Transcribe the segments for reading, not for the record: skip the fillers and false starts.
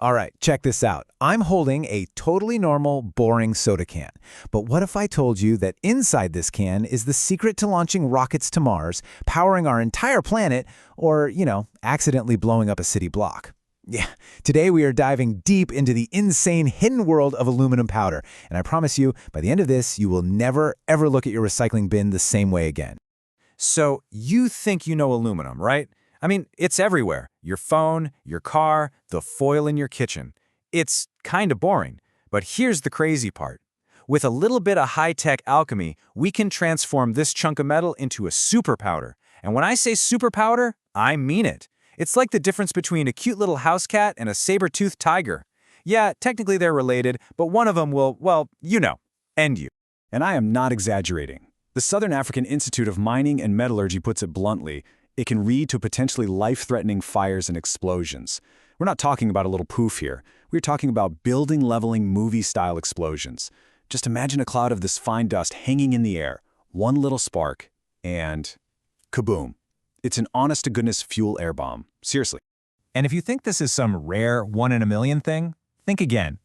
All right, check this out. I'm holding a totally normal, boring soda can. But what if I told you that inside this can is the secret to launching rockets to Mars, powering our entire planet, or, accidentally blowing up a city block? Yeah, today we are diving deep into the insane hidden world of aluminum powder. And I promise you, by the end of this, you will never, ever look at your recycling bin the same way again. So you think you know aluminum, right? I mean, it's everywhere. Your phone, your car, the foil in your kitchen. It's kind of boring. But here's the crazy part. With a little bit of high-tech alchemy, we can transform this chunk of metal into a super powder. And when I say super powder, I mean it. It's like the difference between a cute little house cat and a saber-toothed tiger. Yeah, technically they're related, but one of them will, well, end you. And I am not exaggerating. The Southern African Institute of Mining and Metallurgy puts it bluntly. It can lead to potentially life-threatening fires and explosions. We're not talking about a little poof here. We're talking about building-leveling movie-style explosions. Just imagine a cloud of this fine dust hanging in the air, one little spark, and kaboom. It's an honest-to-goodness fuel air bomb. Seriously. And if you think this is some rare one-in-a-million thing, think again.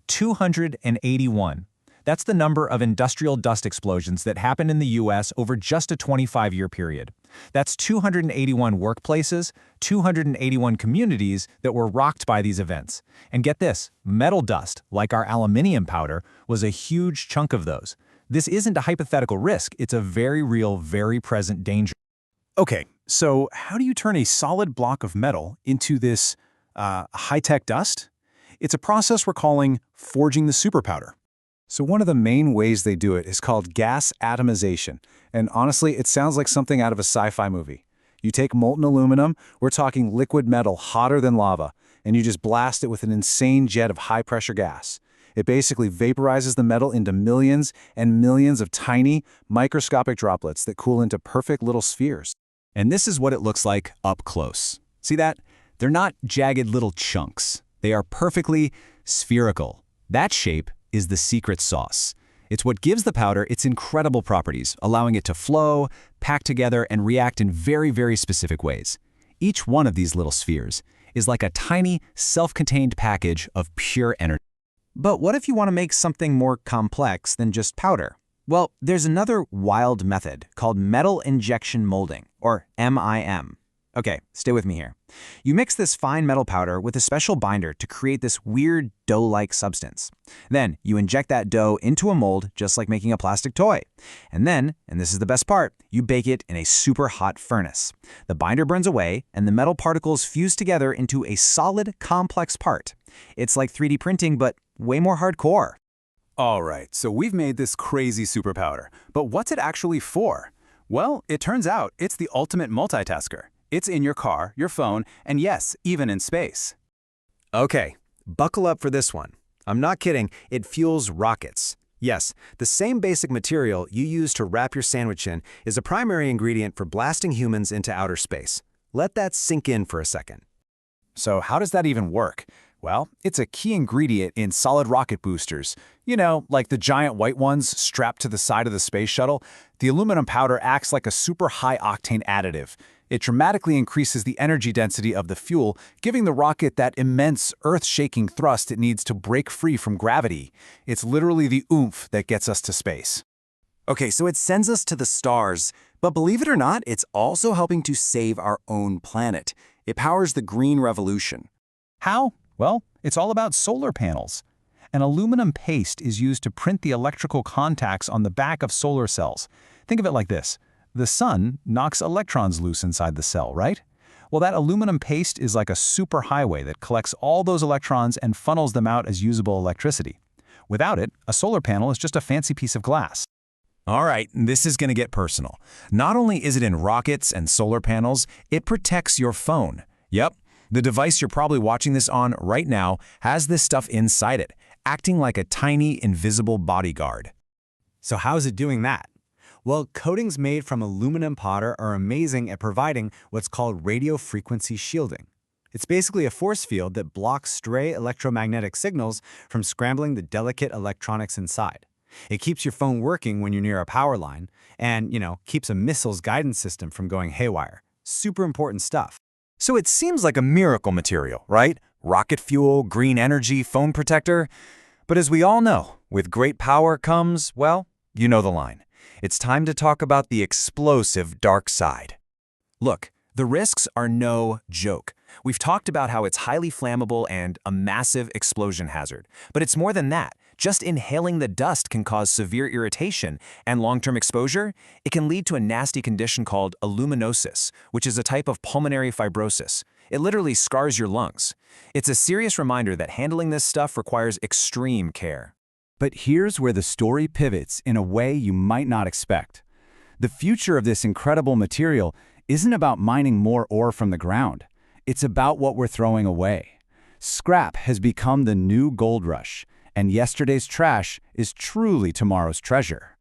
281. That's the number of industrial dust explosions that happened in the U.S. over just a 25-year period. That's 281 workplaces, 281 communities that were rocked by these events. And get this, metal dust, like our aluminium powder, was a huge chunk of those. This isn't a hypothetical risk, it's a very real, very present danger. Okay, so how do you turn a solid block of metal into this high-tech dust? It's a process we're calling forging the superpowder. So one of the main ways they do it is called gas atomization. And honestly, it sounds like something out of a sci-fi movie. You take molten aluminum, we're talking liquid metal hotter than lava, and you just blast it with an insane jet of high-pressure gas. It basically vaporizes the metal into millions and millions of tiny, microscopic droplets that cool into perfect little spheres. And this is what it looks like up close. See that? They're not jagged little chunks. They are perfectly spherical. That shape is the secret sauce. It's what gives the powder its incredible properties, allowing it to flow, pack together, and react in very, very specific ways. Each one of these little spheres is like a tiny, self-contained package of pure energy. But what if you want to make something more complex than just powder? Well, there's another wild method called metal injection molding, or MIM. Okay, stay with me here. You mix this fine metal powder with a special binder to create this weird dough-like substance. Then you inject that dough into a mold just like making a plastic toy. And then, and this is the best part, you bake it in a super hot furnace. The binder burns away and the metal particles fuse together into a solid, complex part. It's like 3D printing, but way more hardcore. All right, so we've made this crazy superpowder, but what's it actually for? Well, it turns out it's the ultimate multitasker. It's in your car, your phone, and yes, even in space. Okay, buckle up for this one. I'm not kidding, it fuels rockets. Yes, the same basic material you use to wrap your sandwich in is a primary ingredient for blasting humans into outer space. Let that sink in for a second. So how does that even work? Well, it's a key ingredient in solid rocket boosters. Like the giant white ones strapped to the side of the space shuttle. The aluminum powder acts like a super high-octane additive. It dramatically increases the energy density of the fuel, giving the rocket that immense, earth-shaking thrust it needs to break free from gravity. It's literally the oomph that gets us to space. Okay, so it sends us to the stars, but believe it or not, it's also helping to save our own planet. It powers the green revolution. How? Well, it's all about solar panels. An aluminum paste is used to print the electrical contacts on the back of solar cells. Think of it like this. The sun knocks electrons loose inside the cell, right? Well, that aluminum paste is like a superhighway that collects all those electrons and funnels them out as usable electricity. Without it, a solar panel is just a fancy piece of glass. All right, this is going to get personal. Not only is it in rockets and solar panels, it protects your phone. Yep, the device you're probably watching this on right now has this stuff inside it, acting like a tiny, invisible bodyguard. So how's it doing that? Well, coatings made from aluminum powder are amazing at providing what's called radio frequency shielding. It's basically a force field that blocks stray electromagnetic signals from scrambling the delicate electronics inside. It keeps your phone working when you're near a power line and, keeps a missile's guidance system from going haywire. Super important stuff. So it seems like a miracle material, right? rocket fuel, green energy, phone protector. But as we all know, with great power comes, well, you know the line. It's time to talk about the explosive dark side. Look, the risks are no joke. We've talked about how it's highly flammable and a massive explosion hazard. But it's more than that. Just inhaling the dust can cause severe irritation, and long-term exposure, it can lead to a nasty condition called aluminosis, which is a type of pulmonary fibrosis. It literally scars your lungs. It's a serious reminder that handling this stuff requires extreme care. But here's where the story pivots in a way you might not expect. The future of this incredible material isn't about mining more ore from the ground. It's about what we're throwing away. Scrap has become the new gold rush, and yesterday's trash is truly tomorrow's treasure.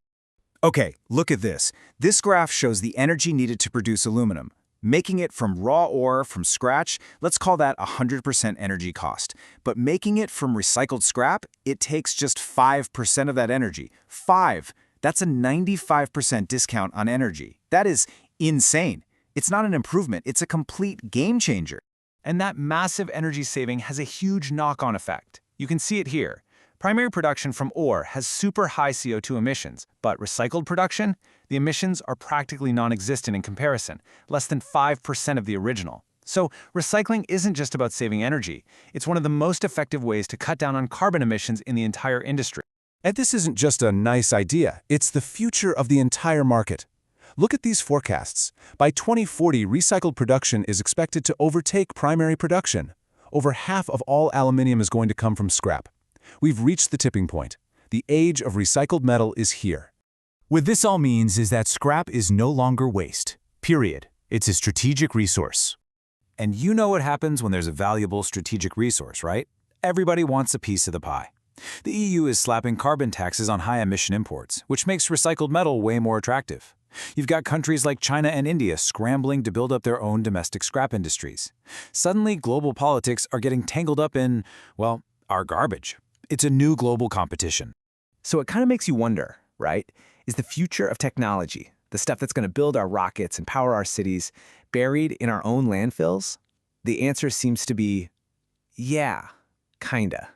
Okay, look at this. This graph shows the energy needed to produce aluminum. Making it from raw ore from scratch, let's call that 100% energy cost. But making it from recycled scrap, it takes just 5% of that energy. 5! That's a 95% discount on energy. That is insane. It's not an improvement, it's a complete game changer. And that massive energy saving has a huge knock-on effect. You can see it here. Primary production from ore has super high CO2 emissions, but recycled production, the emissions are practically non-existent in comparison, less than 5% of the original. So recycling isn't just about saving energy, it's one of the most effective ways to cut down on carbon emissions in the entire industry. And this isn't just a nice idea, it's the future of the entire market. Look at these forecasts. By 2040, recycled production is expected to overtake primary production. Over half of all aluminium is going to come from scrap. We've reached the tipping point. The age of recycled metal is here. What this all means is that scrap is no longer waste. Period. It's a strategic resource. And you know what happens when there's a valuable strategic resource, right? Everybody wants a piece of the pie. The EU is slapping carbon taxes on high-emission imports, which makes recycled metal way more attractive. You've got countries like China and India scrambling to build up their own domestic scrap industries. Suddenly, global politics are getting tangled up in, well, our garbage. It's a new global competition. So it kind of makes you wonder, right? Is the future of technology, the stuff that's going to build our rockets and power our cities, buried in our own landfills? The answer seems to be, yeah, kinda.